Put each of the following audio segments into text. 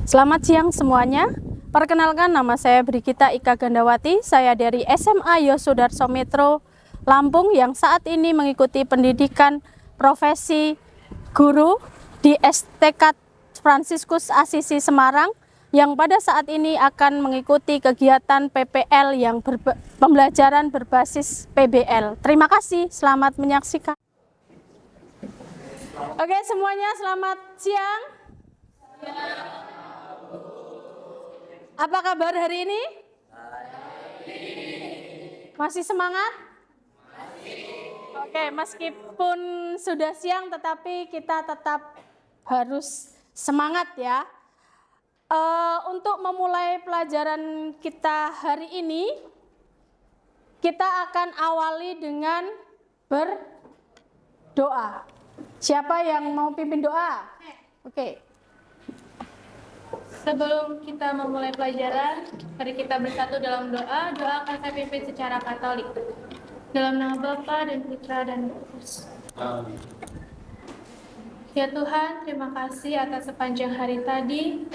Selamat siang semuanya. Perkenalkan, nama saya Brigita Ika Gandawati. Saya dari SMA Yosudarso Metro Lampung yang saat ini mengikuti pendidikan profesi guru di STK Fransiskus Asisi Semarang, yang pada saat ini akan mengikuti kegiatan PPL yang pembelajaran berbasis PBL. Terima kasih, selamat menyaksikan. Oke semuanya, selamat siang. Apa kabar hari ini? Masih semangat? Oke, meskipun sudah siang tetapi kita tetap harus semangat ya. Untuk memulai pelajaran kita hari ini, kita akan awali dengan berdoa. Siapa yang mau pimpin doa? Oke. Sebelum kita memulai pelajaran, mari kita bersatu dalam doa. Doa akan saya pimpin secara Katolik. Dalam nama Bapa dan Putra dan Roh Kudus. Amin. Ya Tuhan, terima kasih atas sepanjang hari tadi.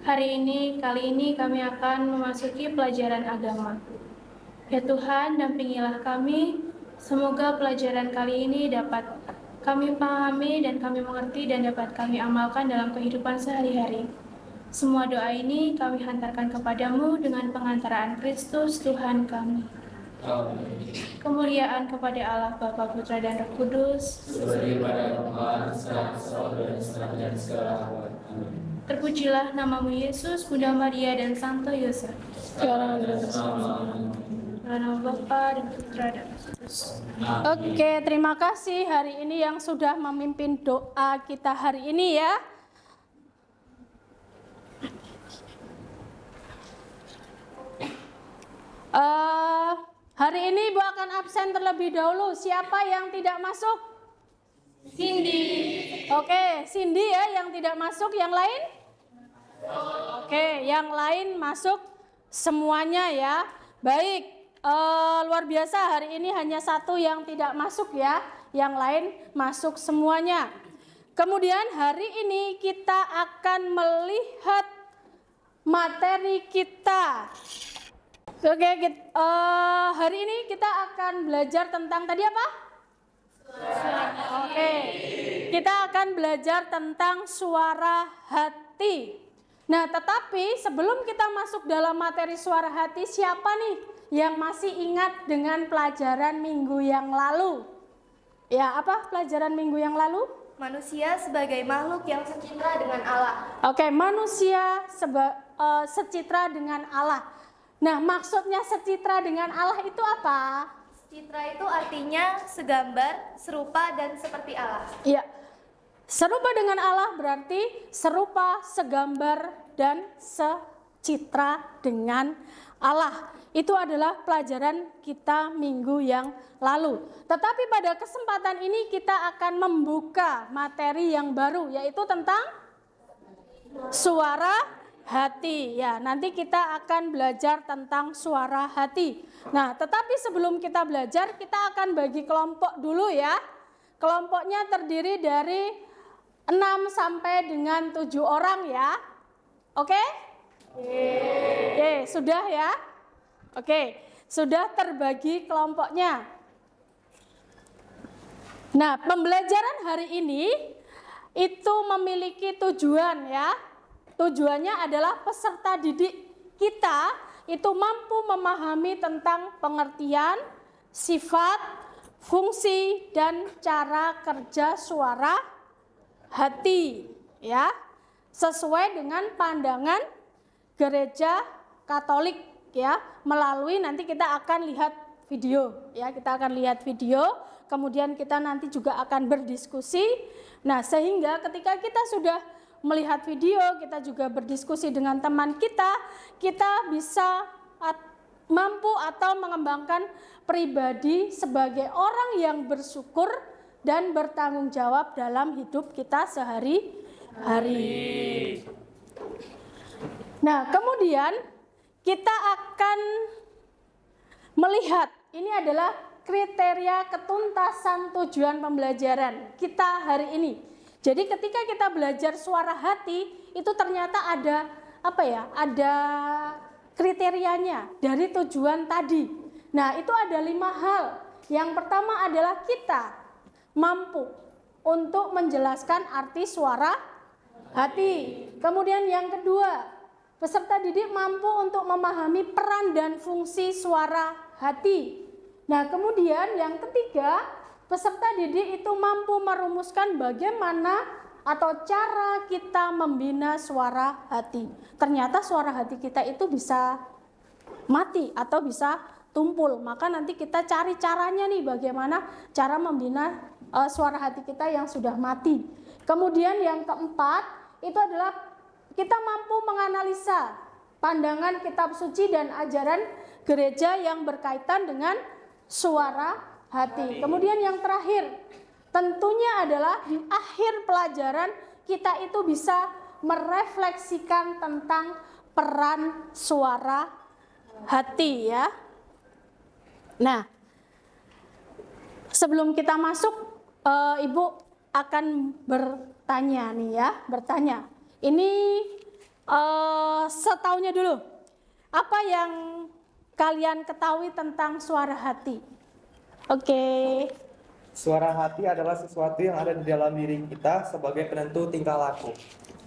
Kali ini kami akan memasuki pelajaran agama. Ya Tuhan, dampingilah kami. Semoga pelajaran kali ini dapat kami pahami dan kami mengerti dan dapat kami amalkan dalam kehidupan sehari-hari. Semua doa ini kami hantarkan kepadamu dengan pengantaraan Kristus Tuhan kami. Amin. Kemuliaan kepada Allah Bapa, Putra dan Roh Kudus. Seperti pada kemarin, sekarang, dan selamanya segala abad. Amin. Terpujilah namamu Yesus, Bunda Maria dan Santo Yosef. Sekarang dan selamanya. Dalam nama Bapa dan Putra dan Roh Kudus. Oke, terima kasih hari ini yang sudah memimpin doa kita hari ini ya. Hari ini Ibu akan absen terlebih dahulu. Siapa yang tidak masuk? Cindy. Oke, Cindy ya yang tidak masuk. Yang lain? Oke, yang lain masuk semuanya ya. Baik, luar biasa, hari ini hanya satu yang tidak masuk ya. Yang lain masuk semuanya. Kemudian hari ini kita akan melihat materi kita. Oke, hari ini kita akan belajar tentang tadi apa? Oke, kita akan belajar tentang suara hati. Nah, tetapi sebelum kita masuk dalam materi suara hati, siapa nih yang masih ingat dengan pelajaran minggu yang lalu? Ya, apa pelajaran minggu yang lalu? Manusia sebagai makhluk yang secitra dengan Allah. Oke, manusia secitra dengan Allah. Nah, maksudnya secitra dengan Allah itu apa? Citra itu artinya segambar, serupa, dan seperti Allah. Iya, serupa dengan Allah berarti serupa, segambar, dan secitra dengan Allah. Itu adalah pelajaran kita minggu yang lalu. Tetapi pada kesempatan ini kita akan membuka materi yang baru, yaitu tentang suara hati. Ya, nanti kita akan belajar tentang suara hati. Nah, tetapi sebelum kita belajar, kita akan bagi kelompok dulu ya. Kelompoknya terdiri dari 6 sampai dengan 7 orang ya. Oke? Oke, sudah ya? Oke, sudah terbagi kelompoknya. Nah, pembelajaran hari ini itu memiliki tujuan ya. Tujuannya adalah peserta didik kita itu mampu memahami tentang pengertian, sifat, fungsi, dan cara kerja suara hati ya, sesuai dengan pandangan Gereja Katolik ya, melalui nanti kita akan lihat video ya, kita akan lihat video, kemudian kita nanti juga akan berdiskusi. Nah, sehingga ketika kita sudah melihat video, kita juga berdiskusi dengan teman kita bisa mampu atau mengembangkan pribadi sebagai orang yang bersyukur dan bertanggung jawab dalam hidup kita sehari-hari. Nah, kemudian kita akan melihat, ini adalah kriteria ketuntasan tujuan pembelajaran kita hari ini. Jadi ketika kita belajar suara hati, itu ternyata ada apa ya? Ada kriterianya dari tujuan tadi. Nah, itu ada 5 hal. Yang pertama adalah kita mampu untuk menjelaskan arti suara hati. Kemudian yang kedua, peserta didik mampu untuk memahami peran dan fungsi suara hati. Nah, kemudian yang ketiga, peserta didik itu mampu merumuskan bagaimana atau cara kita membina suara hati. Ternyata suara hati kita itu bisa mati atau bisa tumpul. Maka nanti kita cari caranya nih, bagaimana cara membina suara hati kita yang sudah mati. Kemudian yang keempat, itu adalah kita mampu menganalisa pandangan kitab suci dan ajaran gereja yang berkaitan dengan suara hati. Kemudian yang terakhir, tentunya adalah di akhir pelajaran kita itu bisa merefleksikan tentang peran suara hati ya. Nah, sebelum kita masuk, Ibu akan bertanya nih ya, bertanya. Ini setaunya dulu, apa yang kalian ketahui tentang suara hati? Oke. Suara hati adalah sesuatu yang ada di dalam diri kita sebagai penentu tingkah laku.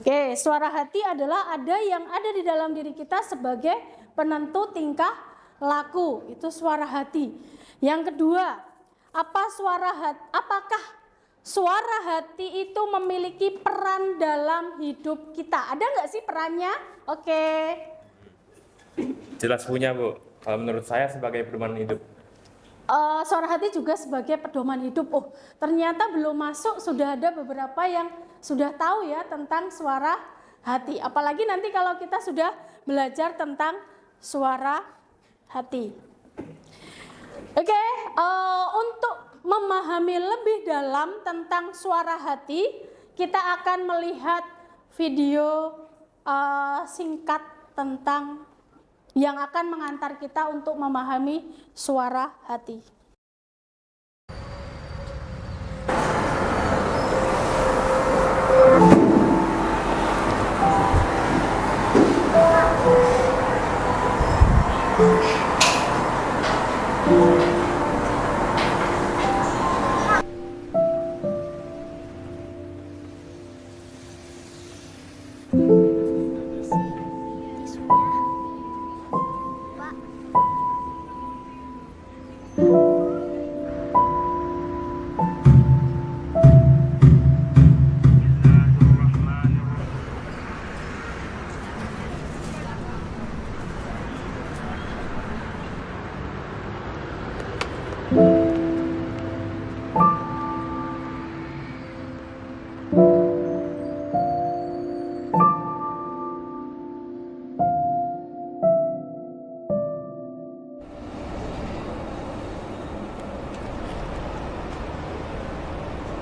Oke, suara hati adalah ada yang ada di dalam diri kita sebagai penentu tingkah laku. Itu suara hati. Yang kedua, apakah suara hati itu memiliki peran dalam hidup kita? Ada nggak sih perannya? Oke. Jelas punya, Bu. Kalau menurut saya sebagai pedoman hidup. Suara hati juga sebagai pedoman hidup. Oh, ternyata belum masuk sudah ada beberapa yang sudah tahu ya tentang suara hati. Apalagi nanti kalau kita sudah belajar tentang suara hati. Oke, untuk memahami lebih dalam tentang suara hati, kita akan melihat video singkat tentang yang akan mengantar kita untuk memahami suara hati.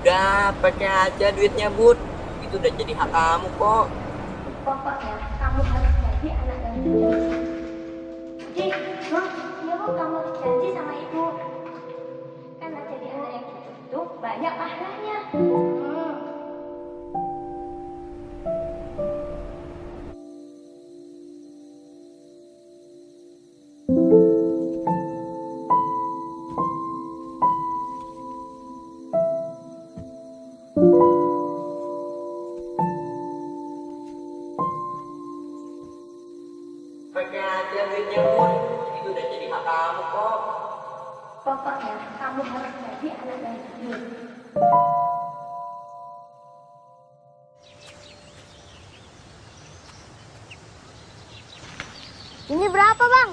Udah, pakai aja duitnya, Bud. Itu udah jadi hak kamu kok. Pokoknya kamu harus jadi anak yang baik. Jadi, ya Bu, kamu harus janji sama ibu. Karena jadi anak yang jujur itu banyak pahalanya. Pakai aja duitnya, Bud. Itu udah jadi hak kamu kok. Pokoknya kamu harus jadi anak yang jujur. Ini berapa, Bang?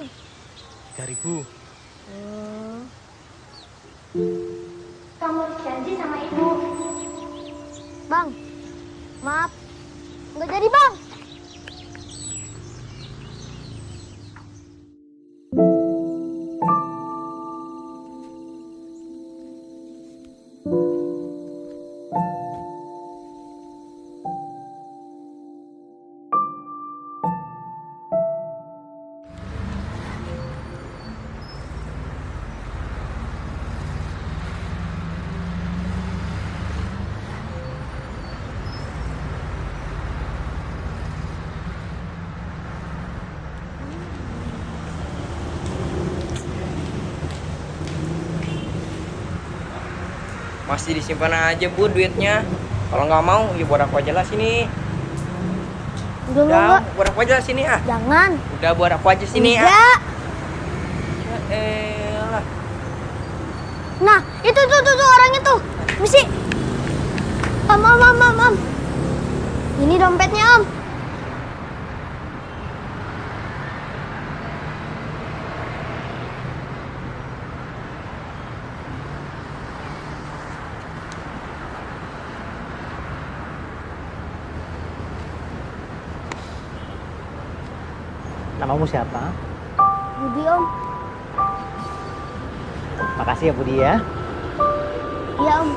3.000. Kamu harus janji sama ibu. Bang, maaf. Nggak jadi, Bang. Masih disimpan aja Bu duitnya. Kalau nggak mau, ya buat aku aja lah sini. Udah, Udah, enggak. buat aku aja lah sini ah. Jangan. Udah buat aku aja sini ah. Enggak. Ya elah. Nah, itu tuh orang itu. Misi. Om. Ini dompetnya, Om. Namamu siapa? Budi, Om. Makasih ya Budi ya. Iya, Om.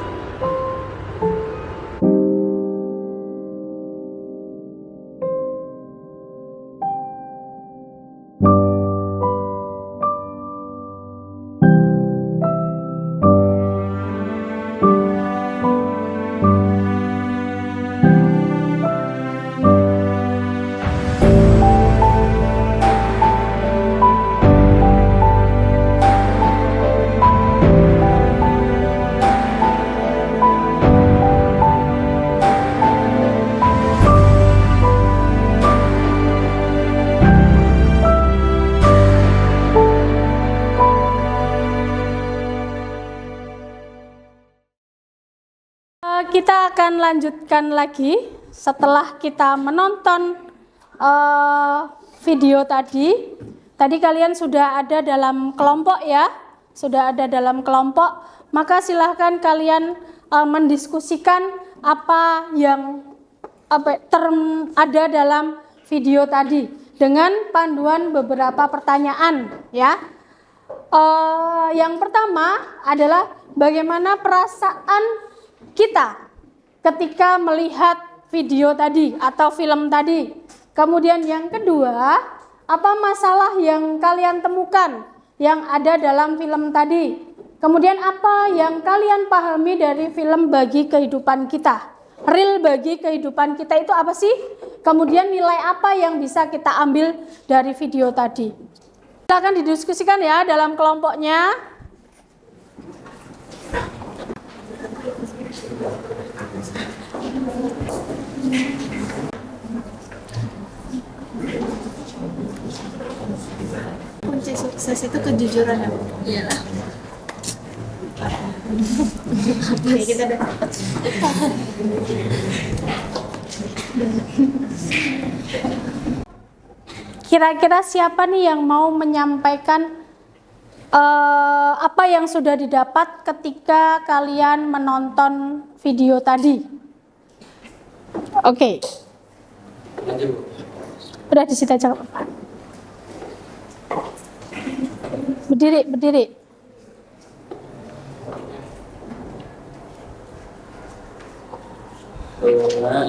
Kita akan lanjutkan lagi setelah kita menonton video tadi. Tadi kalian sudah ada dalam kelompok ya, sudah ada dalam kelompok. Maka silahkan kalian mendiskusikan apa yang ada dalam video tadi dengan panduan beberapa pertanyaan ya. Yang pertama adalah bagaimana perasaan kita ketika melihat video tadi atau film tadi. Kemudian yang kedua, apa masalah yang kalian temukan yang ada dalam film tadi? Kemudian apa yang kalian pahami dari film bagi kehidupan kita? Real bagi kehidupan kita itu apa sih? Kemudian nilai apa yang bisa kita ambil dari video tadi? Silakan didiskusikan ya dalam kelompoknya. Kunci sukses itu kejujuran ya. Iya. Oke, kita udah dapat. Kira-kira siapa nih yang mau menyampaikan apa yang sudah didapat ketika kalian menonton video tadi? Oke. Udah di situ aja, Pak. Berdiri.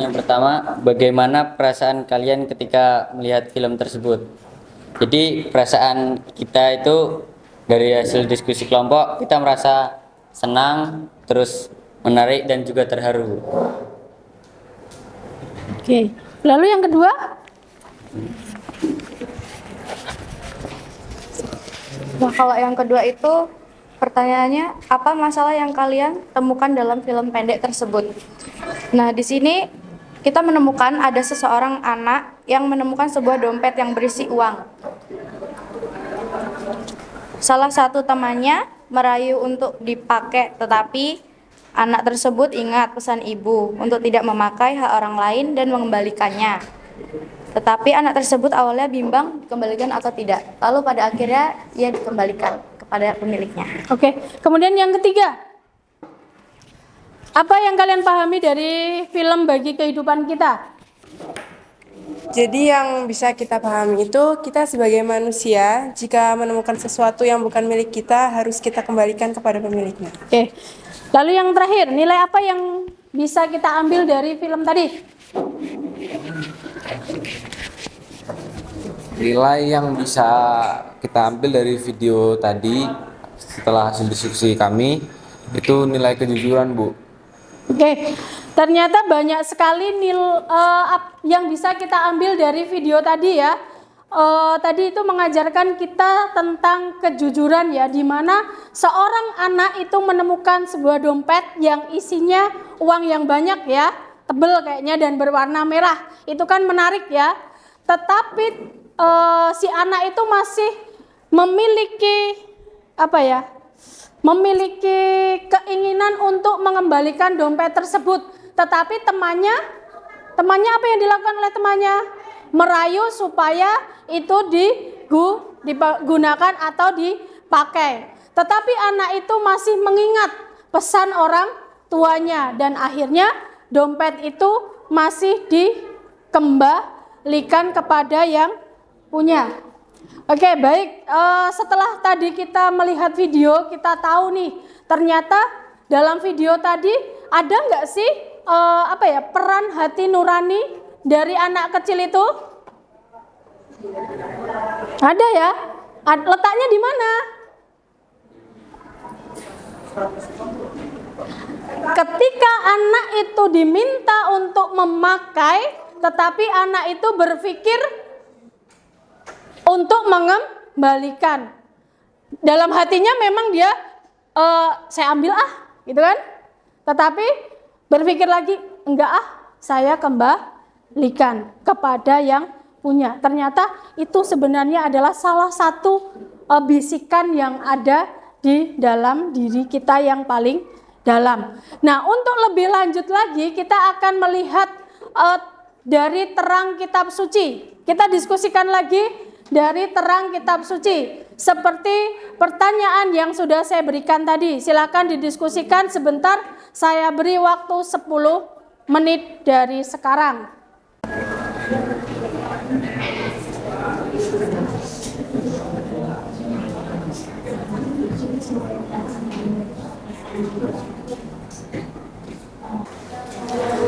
Yang pertama, bagaimana perasaan kalian ketika melihat film tersebut? Jadi perasaan kita itu dari hasil diskusi kelompok, kita merasa senang, terus menarik dan juga terharu. Oke. Lalu yang kedua? Nah, kalau yang kedua itu pertanyaannya, apa masalah yang kalian temukan dalam film pendek tersebut? Nah, di sini kita menemukan ada seseorang anak yang menemukan sebuah dompet yang berisi uang. Salah satu temannya merayu untuk dipakai, tetapi anak tersebut ingat pesan ibu untuk tidak memakai hak orang lain dan mengembalikannya. Tetapi anak tersebut awalnya bimbang dikembalikan atau tidak. Lalu pada akhirnya ia dikembalikan kepada pemiliknya. Oke. Kemudian yang ketiga. Apa yang kalian pahami dari film bagi kehidupan kita? Jadi yang bisa kita pahami itu, kita sebagai manusia, jika menemukan sesuatu yang bukan milik kita, harus kita kembalikan kepada pemiliknya. Oke. Lalu yang terakhir, nilai apa yang bisa kita ambil dari film tadi? Nilai yang bisa kita ambil dari video tadi setelah hasil diskusi kami itu nilai kejujuran, Bu. Oke, ternyata banyak sekali yang bisa kita ambil dari video tadi ya. tadi itu mengajarkan kita tentang kejujuran ya, di mana seorang anak itu menemukan sebuah dompet yang isinya uang yang banyak ya, tebel kayaknya dan berwarna merah. Itu kan menarik ya. Tetapi si anak itu masih memiliki memiliki keinginan untuk mengembalikan dompet tersebut. Tetapi temannya apa yang dilakukan oleh temannya? Merayu supaya itu digunakan atau dipakai. Tetapi anak itu masih mengingat pesan orang tuanya dan akhirnya dompet itu masih dikembalikan kepada yang punya. Oke, baik. Setelah tadi kita melihat video, kita tahu nih ternyata dalam video tadi ada nggak sih peran hati nurani dari anak kecil itu? Ada ya? Letaknya di mana? Ketika anak itu diminta untuk memakai, tetapi anak itu berpikir untuk mengembalikan. Dalam hatinya memang dia saya ambil gitu kan? Tetapi berpikir lagi, enggak saya kembalikan kepada yang punya. Ternyata itu sebenarnya adalah salah satu bisikan yang ada di dalam diri kita yang paling dalam. Nah, untuk lebih lanjut lagi kita akan melihat dari terang kitab suci. Kita diskusikan lagi dari terang kitab suci. Seperti pertanyaan yang sudah saya berikan tadi. Silakan didiskusikan sebentar. Saya beri waktu 10 menit dari sekarang.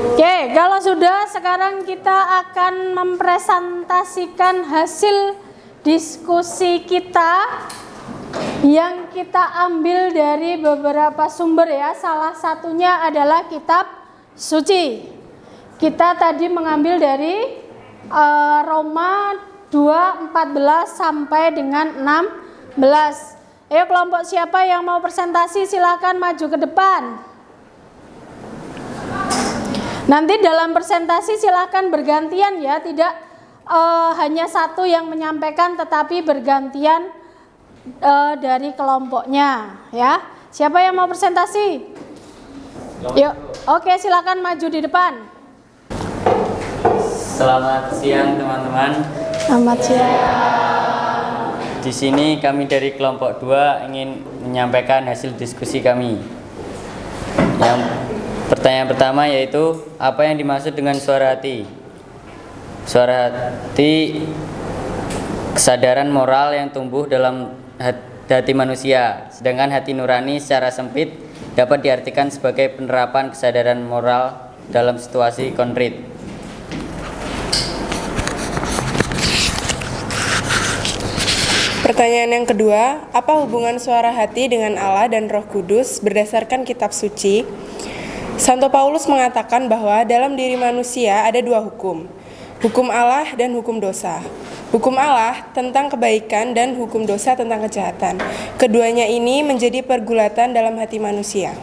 Oke, kalau sudah, sekarang kita akan mempresentasikan hasil diskusi kita yang kita ambil dari beberapa sumber ya. Salah satunya adalah kitab suci. Kita tadi mengambil dari Roma 2:14 sampai dengan 16. Ayo kelompok siapa yang mau presentasi silakan maju ke depan. Nanti dalam presentasi silakan bergantian ya, tidak hanya satu yang menyampaikan tetapi bergantian dari kelompoknya ya. Siapa yang mau presentasi? Yuk, oke silakan maju di depan. Selamat siang teman-teman. Selamat siang. Di sini kami dari kelompok 2 ingin menyampaikan hasil diskusi kami. Yang pertanyaan pertama yaitu apa yang dimaksud dengan suara hati? Suara hati kesadaran moral yang tumbuh dalam hati manusia, sedangkan hati nurani secara sempit dapat diartikan sebagai penerapan kesadaran moral dalam situasi konkret. Pertanyaan yang kedua, apa hubungan suara hati dengan Allah dan Roh Kudus berdasarkan kitab suci? Santo Paulus mengatakan bahwa dalam diri manusia ada dua hukum, hukum Allah dan hukum dosa. Hukum Allah tentang kebaikan dan hukum dosa tentang kejahatan. Keduanya ini menjadi pergulatan dalam hati manusia.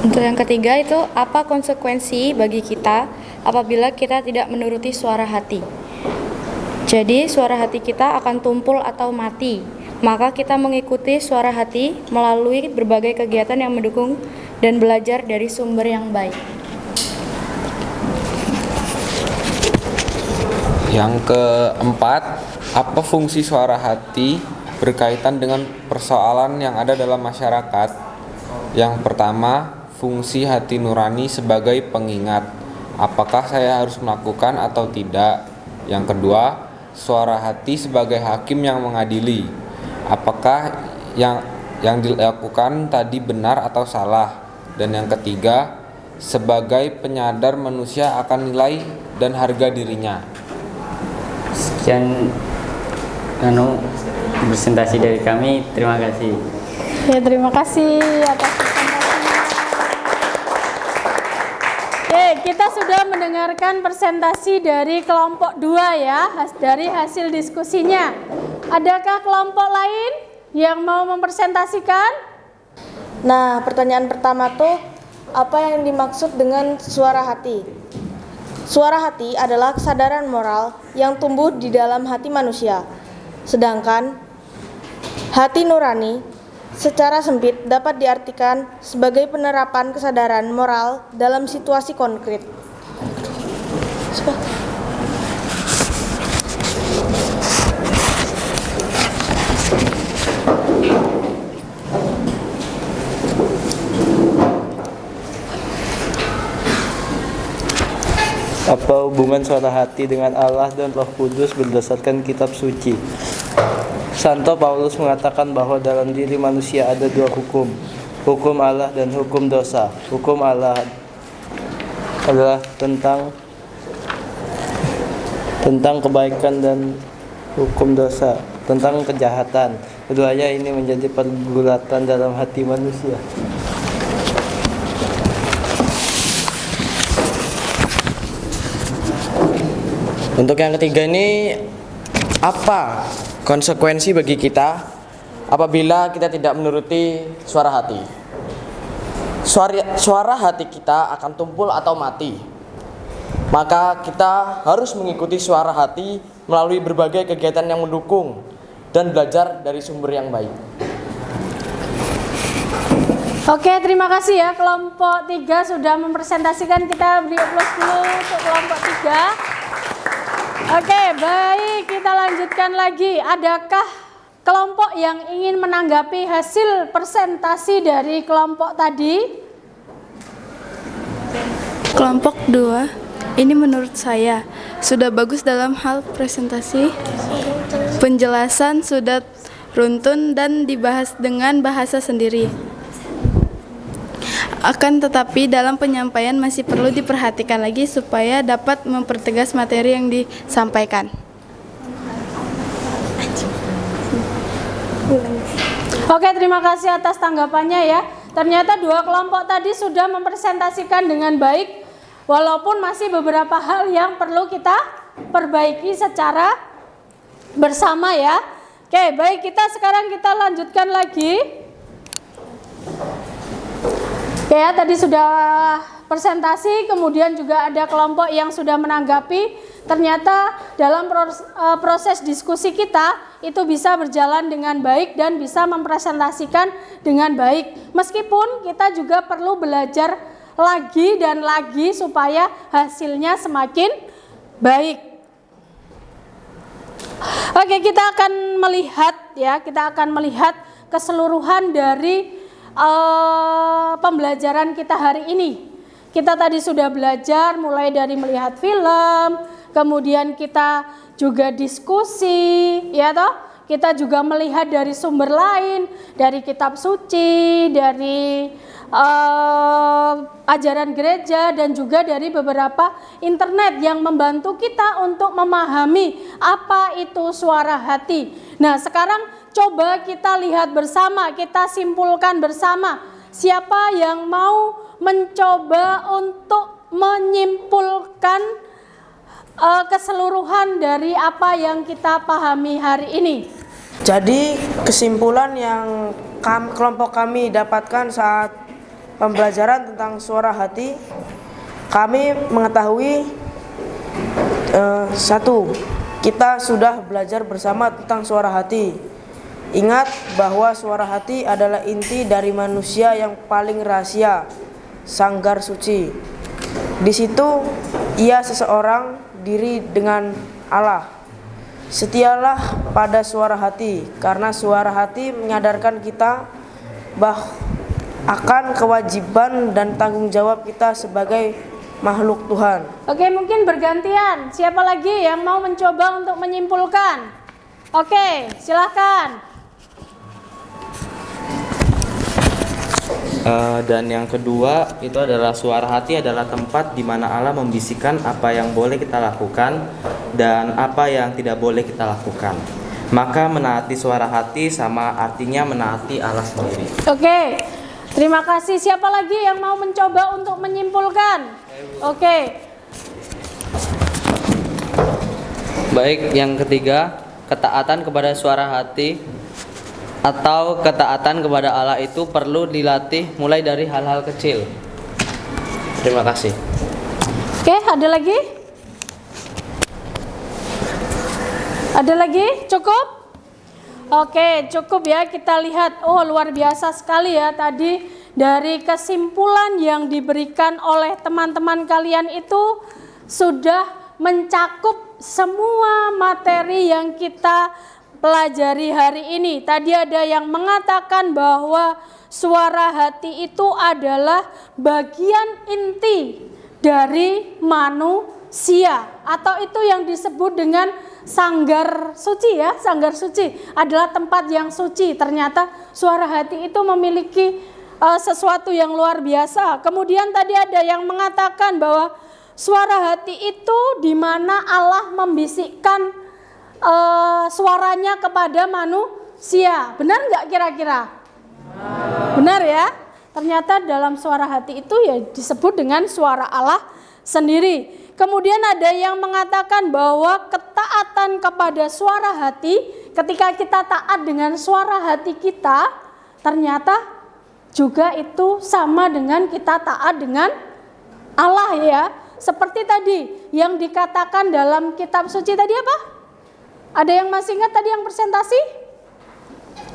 Untuk yang ketiga itu, apa konsekuensi bagi kita apabila kita tidak menuruti suara hati? Jadi suara hati kita akan tumpul atau mati. Maka kita mengikuti suara hati melalui berbagai kegiatan yang mendukung dan belajar dari sumber yang baik. Yang keempat, apa fungsi suara hati berkaitan dengan persoalan yang ada dalam masyarakat? Yang pertama, fungsi hati nurani sebagai pengingat. Apakah saya harus melakukan atau tidak? Yang kedua, suara hati sebagai hakim yang mengadili. Apakah yang dilakukan tadi benar atau salah? Dan yang ketiga, sebagai penyadar manusia akan nilai dan harga dirinya. Sekian presentasi dari kami. Terima kasih. Ya, terima kasih atas presentasinya. Oke, kita sudah mendengarkan presentasi dari kelompok 2 ya, dari hasil diskusinya. Adakah kelompok lain yang mau mempresentasikan? Nah, pertanyaan pertama tuh, apa yang dimaksud dengan suara hati? Suara hati adalah kesadaran moral yang tumbuh di dalam hati manusia. Sedangkan hati nurani secara sempit dapat diartikan sebagai penerapan kesadaran moral dalam situasi konkret. Apa hubungan suara hati dengan Allah dan Roh Kudus berdasarkan kitab suci? Santo Paulus mengatakan bahwa dalam diri manusia ada dua hukum, hukum Allah dan hukum dosa. Hukum Allah adalah tentang kebaikan dan hukum dosa tentang kejahatan. Keduanya ini menjadi pergulatan dalam hati manusia. Untuk yang ketiga ini, apa konsekuensi bagi kita apabila kita tidak menuruti suara hati? Suara hati kita akan tumpul atau mati. Maka kita harus mengikuti suara hati melalui berbagai kegiatan yang mendukung dan belajar dari sumber yang baik. Oke, terima kasih ya kelompok 3 sudah mempresentasikan. Kita beri aplaus dulu untuk kelompok 3. Oke, baik, kita lanjutkan lagi. Adakah kelompok yang ingin menanggapi hasil presentasi dari kelompok tadi? Kelompok 2, ini menurut saya sudah bagus dalam hal presentasi. Penjelasan sudah runtun dan dibahas dengan bahasa sendiri. Akan tetapi dalam penyampaian masih perlu diperhatikan lagi supaya dapat mempertegas materi yang disampaikan. Oke, terima kasih atas tanggapannya ya. Ternyata dua kelompok tadi sudah mempresentasikan dengan baik, walaupun masih beberapa hal yang perlu kita perbaiki secara bersama ya. Oke, baik, sekarang kita lanjutkan lagi. Oke ya, tadi sudah presentasi, kemudian juga ada kelompok yang sudah menanggapi. Ternyata dalam proses diskusi kita itu bisa berjalan dengan baik dan bisa mempresentasikan dengan baik. Meskipun kita juga perlu belajar lagi dan lagi supaya hasilnya semakin baik. Oke, kita akan melihat keseluruhan dari pembelajaran kita hari ini. Kita tadi sudah belajar mulai dari melihat film, kemudian kita juga diskusi, ya toh? Kita juga melihat dari sumber lain, dari kitab suci, dari ajaran gereja, dan juga dari beberapa internet yang membantu kita untuk memahami apa itu suara hati. Nah, sekarang coba kita lihat bersama, kita simpulkan bersama. Siapa yang mau mencoba untuk menyimpulkan keseluruhan dari apa yang kita pahami hari ini? Jadi kesimpulan yang kelompok kami dapatkan saat pembelajaran tentang suara hati, kami mengetahui satu, kita sudah belajar bersama tentang suara hati. Ingat bahwa suara hati adalah inti dari manusia yang paling rahasia, sanggar suci. Di situ ia seseorang diri dengan Allah. Setialah pada suara hati, karena suara hati menyadarkan kita akan kewajiban dan tanggung jawab kita sebagai makhluk Tuhan. Oke, mungkin bergantian. Siapa lagi yang mau mencoba untuk menyimpulkan? Oke, silakan. Dan yang kedua itu adalah suara hati adalah tempat di mana Allah membisikkan apa yang boleh kita lakukan dan apa yang tidak boleh kita lakukan. Maka menaati suara hati sama artinya menaati Allah sendiri. Oke, terima kasih. Siapa lagi yang mau mencoba untuk menyimpulkan? Oke. Baik, yang ketiga, ketaatan kepada suara hati atau ketaatan kepada Allah itu perlu dilatih mulai dari hal-hal kecil. Terima kasih. Oke, ada lagi? Ada lagi? Cukup? Oke, cukup ya. Kita lihat, oh luar biasa sekali ya tadi dari kesimpulan yang diberikan oleh teman-teman kalian itu sudah mencakup semua materi yang kita pelajari hari ini. Tadi ada yang mengatakan bahwa suara hati itu adalah bagian inti dari manusia, atau itu yang disebut dengan sanggar suci ya. Sanggar suci adalah tempat yang suci. Ternyata suara hati itu memiliki sesuatu yang luar biasa. Kemudian tadi ada yang mengatakan bahwa suara hati itu di mana Allah membisikkan suaranya kepada manusia. Benar nggak kira-kira? Benar ya. Ternyata dalam suara hati itu ya disebut dengan suara Allah sendiri. Kemudian ada yang mengatakan bahwa ketaatan kepada suara hati, ketika kita taat dengan suara hati kita, ternyata juga itu sama dengan kita taat dengan Allah ya. Seperti tadi yang dikatakan dalam kitab suci tadi apa? Ada yang masih ingat tadi yang presentasi?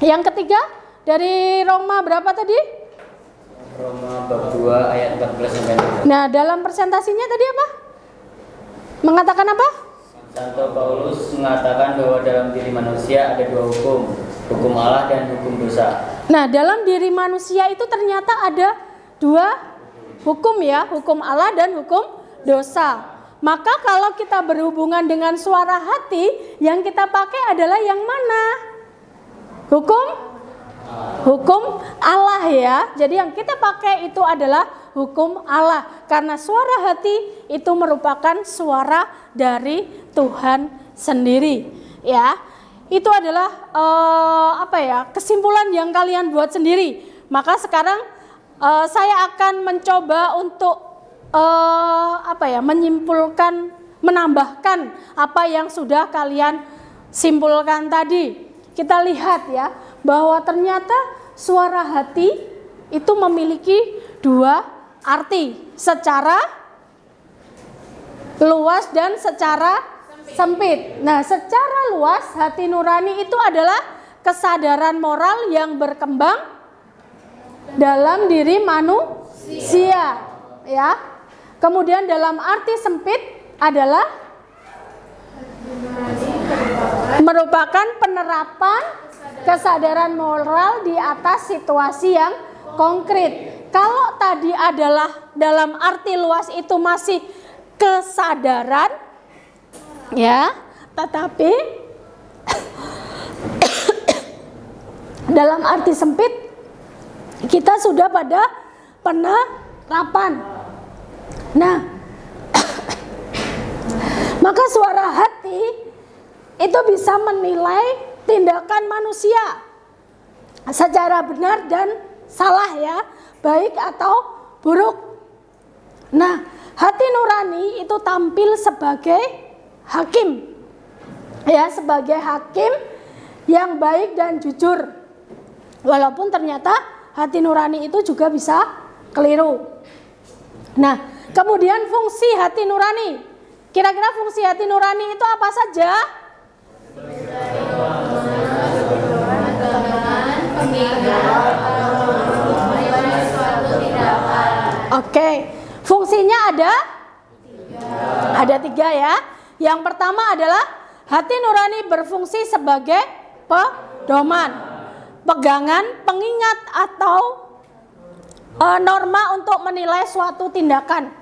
Yang ketiga dari Roma berapa tadi? Roma bab 2 ayat 14 sampai 16. Nah, dalam presentasinya tadi apa? Mengatakan apa? Santo Paulus mengatakan bahwa dalam diri manusia ada dua hukum, hukum Allah dan hukum dosa. Nah, dalam diri manusia itu ternyata ada dua hukum ya, hukum Allah dan hukum dosa. Maka kalau kita berhubungan dengan suara hati, yang kita pakai adalah yang mana? Hukum Allah ya. Jadi yang kita pakai itu adalah hukum Allah, karena suara hati itu merupakan suara dari Tuhan sendiri ya. Itu adalah kesimpulan yang kalian buat sendiri. Maka sekarang saya akan mencoba untuk menyimpulkan, menambahkan apa yang sudah kalian simpulkan tadi. Kita lihat ya bahwa ternyata suara hati itu memiliki dua arti, secara luas dan secara sempit. Nah, secara luas hati nurani itu adalah kesadaran moral yang berkembang dalam diri manusia ya. Kemudian dalam arti sempit adalah merupakan penerapan kesadaran moral di atas situasi yang konkret. Kalau tadi adalah dalam arti luas itu masih kesadaran ya, tetapi dalam arti sempit kita sudah pada penerapan. Nah, maka suara hati itu bisa menilai tindakan manusia secara benar dan salah ya, baik atau buruk. Nah, hati nurani itu tampil sebagai hakim ya, sebagai hakim yang baik dan jujur. Walaupun ternyata hati nurani itu juga bisa keliru. Nah, kemudian fungsi hati nurani. Kira-kira fungsi hati nurani itu apa saja? Oke, fungsinya ada tiga ya. Yang pertama adalah hati nurani berfungsi sebagai pedoman, pegangan, pengingat atau norma untuk menilai suatu tindakan.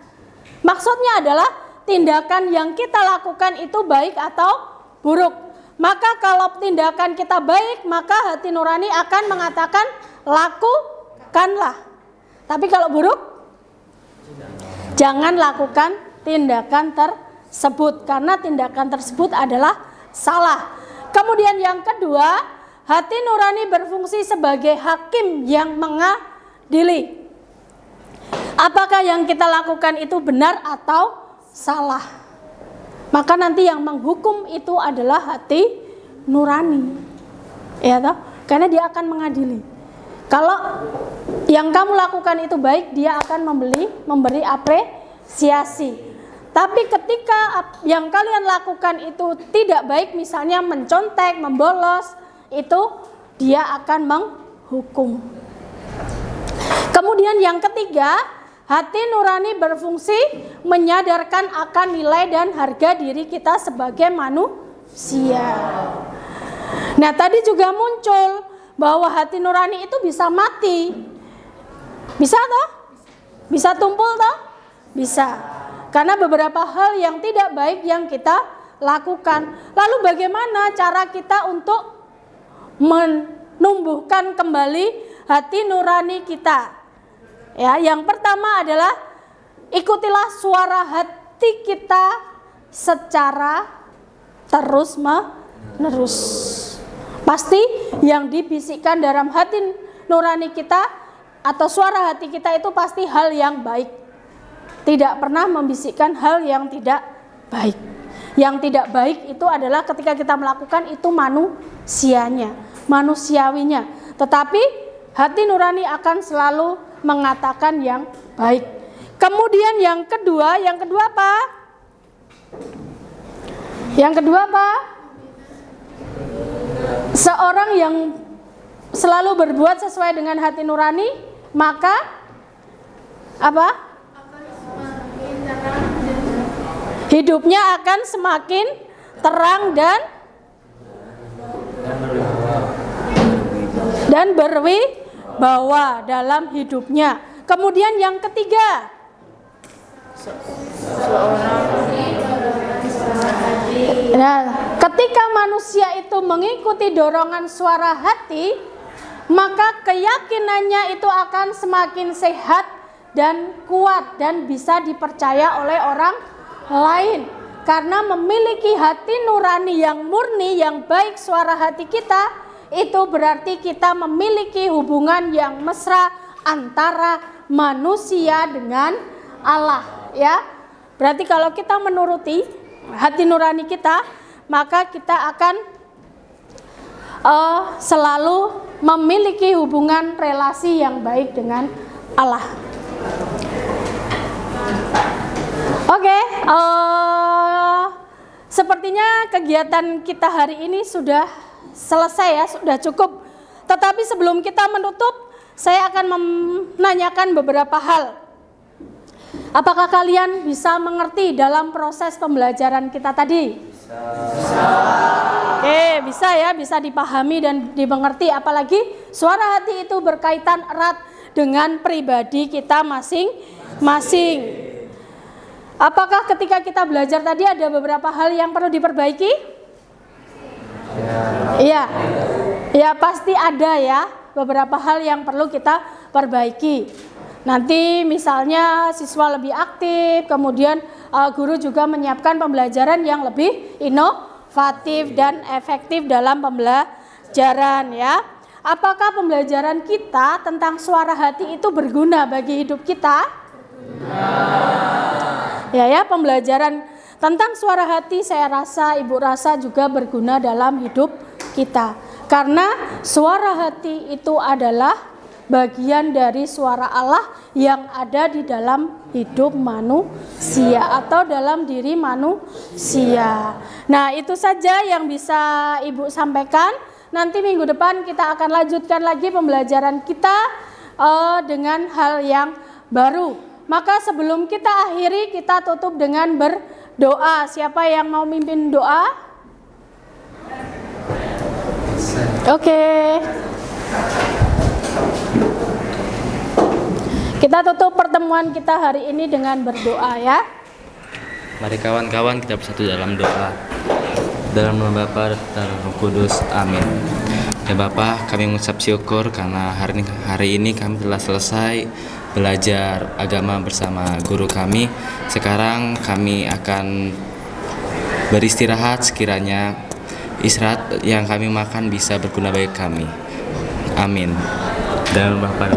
Maksudnya adalah tindakan yang kita lakukan itu baik atau buruk. Maka kalau tindakan kita baik, maka hati nurani akan mengatakan lakukanlah. Tapi kalau buruk, jangan lakukan tindakan tersebut, karena tindakan tersebut adalah salah. Kemudian yang kedua, hati nurani berfungsi sebagai hakim yang mengadili. Apakah yang kita lakukan itu benar atau salah? Maka nanti yang menghukum itu adalah hati nurani. Ya toh? Karena dia akan mengadili. Kalau yang kamu lakukan itu baik, dia akan memberi apresiasi. Tapi ketika yang kalian lakukan itu tidak baik, misalnya mencontek, membolos, itu dia akan menghukum. Kemudian yang ketiga, hati nurani berfungsi menyadarkan akan nilai dan harga diri kita sebagai manusia. Nah, tadi juga muncul bahwa hati nurani itu bisa mati. Bisa toh? Bisa tumpul toh? Bisa. Karena beberapa hal yang tidak baik yang kita lakukan. Lalu bagaimana cara kita untuk menumbuhkan kembali hati nurani kita? Ya, yang pertama adalah ikutilah suara hati kita secara terus-menerus. Pasti yang dibisikkan dalam hati nurani kita atau suara hati kita itu pasti hal yang baik. Tidak pernah membisikkan hal yang tidak baik. Yang tidak baik itu adalah ketika kita melakukan itu manusianya, manusiawinya. Tetapi hati nurani akan selalu mengatakan yang baik. Kemudian yang kedua apa? Yang kedua apa? Seorang yang selalu berbuat sesuai dengan hati nurani, maka apa? Hidupnya akan semakin terang dan berwibawa dalam hidupnya. Kemudian yang ketiga, nah, ketika manusia itu mengikuti dorongan suara hati, maka keyakinannya itu akan semakin sehat dan kuat dan bisa dipercaya oleh orang lain. Karena memiliki hati nurani yang murni, yang baik suara hati kita, itu berarti kita memiliki hubungan yang mesra antara manusia dengan Allah, ya. Berarti kalau kita menuruti hati nurani kita, maka kita akan selalu memiliki hubungan relasi yang baik dengan Allah. Oke, sepertinya kegiatan kita hari ini sudah selesai ya, sudah cukup. Tetapi sebelum kita menutup, saya akan menanyakan beberapa hal. Apakah kalian bisa mengerti dalam proses pembelajaran kita tadi? Bisa. Oke, bisa ya, bisa dipahami dan dimengerti. Apalagi suara hati itu berkaitan erat dengan pribadi kita masing-masing. Apakah ketika kita belajar tadi ada beberapa hal yang perlu diperbaiki? Iya. Ya, pasti ada ya beberapa hal yang perlu kita perbaiki. Nanti misalnya siswa lebih aktif, kemudian guru juga menyiapkan pembelajaran yang lebih inovatif dan efektif dalam pembelajaran ya. Apakah pembelajaran kita tentang suara hati itu berguna bagi hidup kita? Ya, pembelajaran tentang suara hati saya rasa, ibu rasa juga berguna dalam hidup kita. Karena suara hati itu adalah bagian dari suara Allah yang ada di dalam hidup manusia atau dalam diri manusia. Nah, itu saja yang bisa ibu sampaikan. Nanti minggu depan kita akan lanjutkan lagi pembelajaran kita dengan hal yang baru. Maka sebelum kita akhiri, kita tutup dengan berdoa. Siapa yang mau mimpin doa? Oke. Kita tutup pertemuan kita hari ini dengan berdoa ya. Mari kawan-kawan kita bersatu dalam doa. Dalam nama Bapa dan Roh Kudus. Amin. Ya Bapa, kami mengucap syukur karena hari ini kami telah selesai belajar agama bersama guru kami. Sekarang kami akan beristirahat, sekiranya istirahat yang kami makan bisa berguna bagi kami. Amin. Dalam Bapa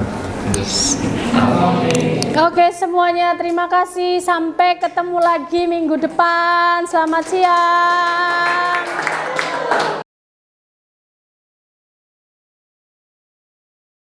Oke semuanya, terima kasih. Sampai ketemu lagi minggu depan. Selamat siang.